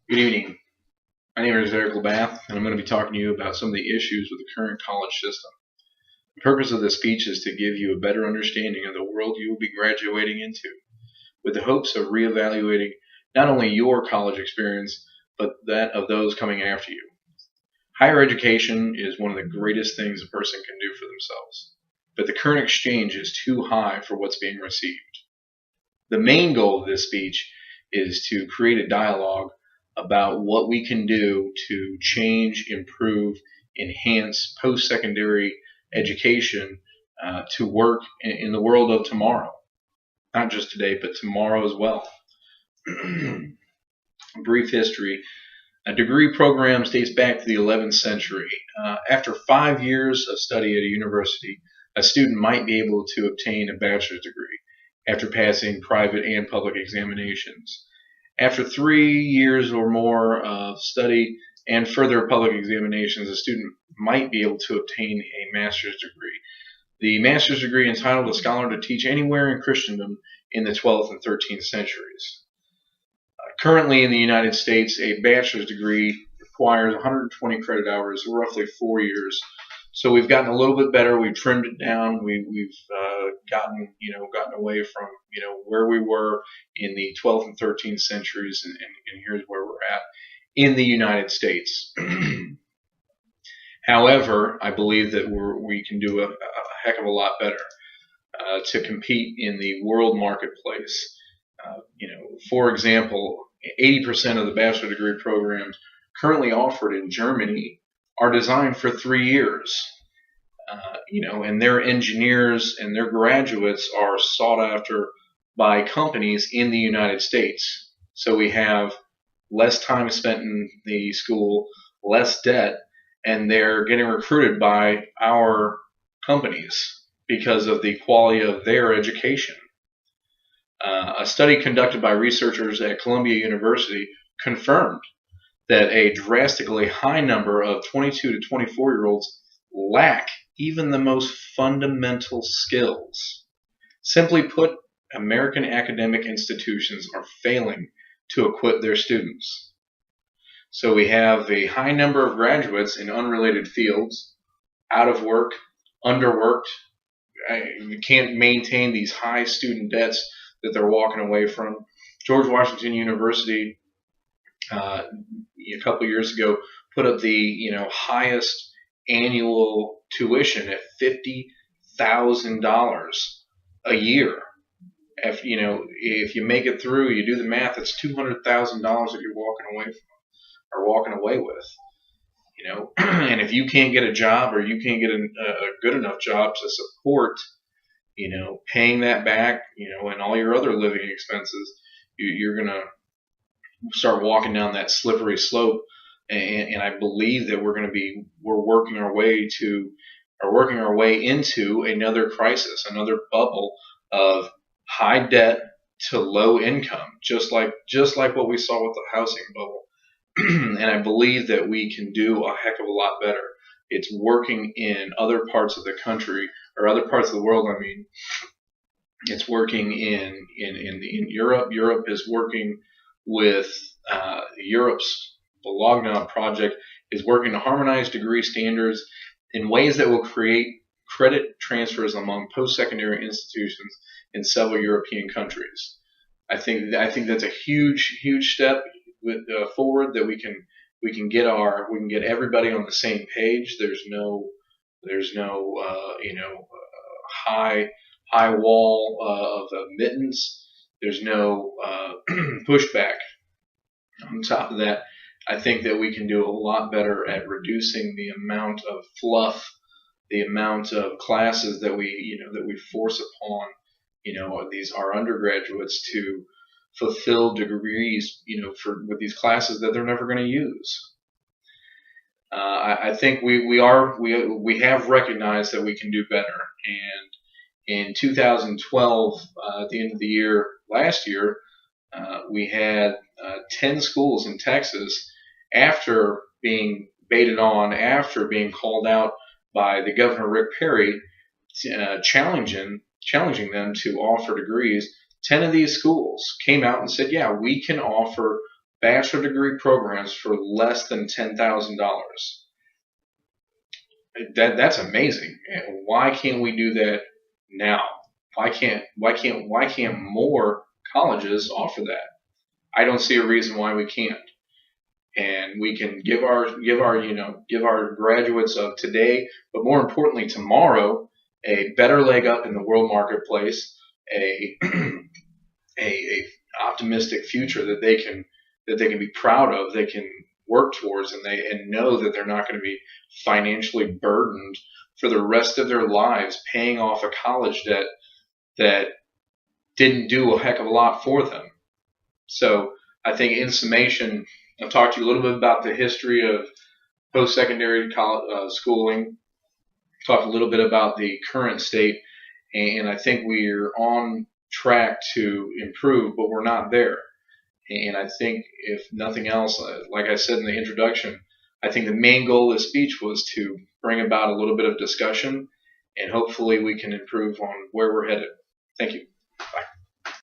Good evening. My name is Eric Labath, and I'm going to be talking to you about some of the issues with the current college system. The purpose of this speech is to give you a better understanding of the world you will be graduating into, with the hopes of reevaluating not only your college experience, but that of those coming after you. Higher education is one of the greatest things a person can do for themselves, but the current exchange is too high for what's being received. The main goal of this speech is to create a dialogue about what we can do to change, improve, enhance post-secondary education to work in the world of tomorrow. Not just today, but tomorrow as well. Brief history. A degree program dates back to the 11th century. After 5 years of study at a university, a student might be able to obtain a bachelor's degree after passing private and public examinations. After 3 years or more of study and further public examinations, a student might be able to obtain a master's degree. The master's degree entitled a scholar to teach anywhere in Christendom in the 12th and 13th centuries. Currently in the United States, a bachelor's degree requires 120 credit hours, roughly 4 years. So we've gotten a little bit better. We've trimmed it down. We've gotten away from where we were in the 12th and 13th centuries, and here's where we're at in the United States. However, I believe that we can do a heck of a lot better to compete in the world marketplace. For example, 80% of the bachelor degree programs currently offered in Germany are designed for 3 years. And their engineers and their graduates are sought after by companies in the United States. So we have less time spent in the school, less debt, and they're getting recruited by our companies because of the quality of their education. A study conducted by researchers at Columbia University confirmed that a drastically high number of 22 to 24-year-olds lack even the most fundamental skills. Simply put, American academic institutions are failing to equip their students. So we have a high number of graduates in unrelated fields, out of work, underworked. You can't maintain these high student debts that they're walking away from. George Washington University a couple of years ago put up the highest annual tuition at $50,000 a year. If you make it through, you do the math, it's $200,000 that you're walking away with. And if you can't get a job, or you can't get a good enough job to support paying that back, and all your other living expenses, you're going to start walking down that slippery slope. And I believe that we're working our way into another crisis, another bubble of high debt to low income, just like what we saw with the housing bubble. And I believe that we can do a heck of a lot better. It's working in other parts of the country, or other parts of the world. I mean, it's working in Europe. Europe is working with Europe's Bologna project is working to harmonize degree standards in ways that will create credit transfers among post-secondary institutions in several European countries. I think that's a huge step forward, that we can get everybody on the same page. There's no high wall of admittance. There's no pushback. On top of that, I think that we can do a lot better at reducing the amount of fluff, the amount of classes that we force upon our undergraduates to fulfill degrees with these classes that they're never going to use. I think we have recognized that we can do better, and in 2012, at the end of the year last year, we had 10 schools in Texas, after being baited on, after being called out by the Governor Rick Perry, challenging them to offer degrees. 10 of these schools came out and said, yeah, we can offer bachelor degree programs for less than $10,000. That's amazing. Why can't we do that now? Why can't more colleges offer that? I don't see a reason why we can't. And we can give our graduates of today, but more importantly tomorrow, a better leg up in the world marketplace, a a optimistic future that they can be proud of, they can work towards, and know that they're not going to be financially burdened for the rest of their lives paying off a college debt that didn't do a heck of a lot for them. So I think in summation, I've talked to you a little bit about the history of post-secondary schooling, talked a little bit about the current state, and I think we're on track to improve, but we're not there. And I think if nothing else, like I said in the introduction, I think the main goal of this speech was to bring about a little bit of discussion, and hopefully we can improve on where we're headed. Thank you. Bye.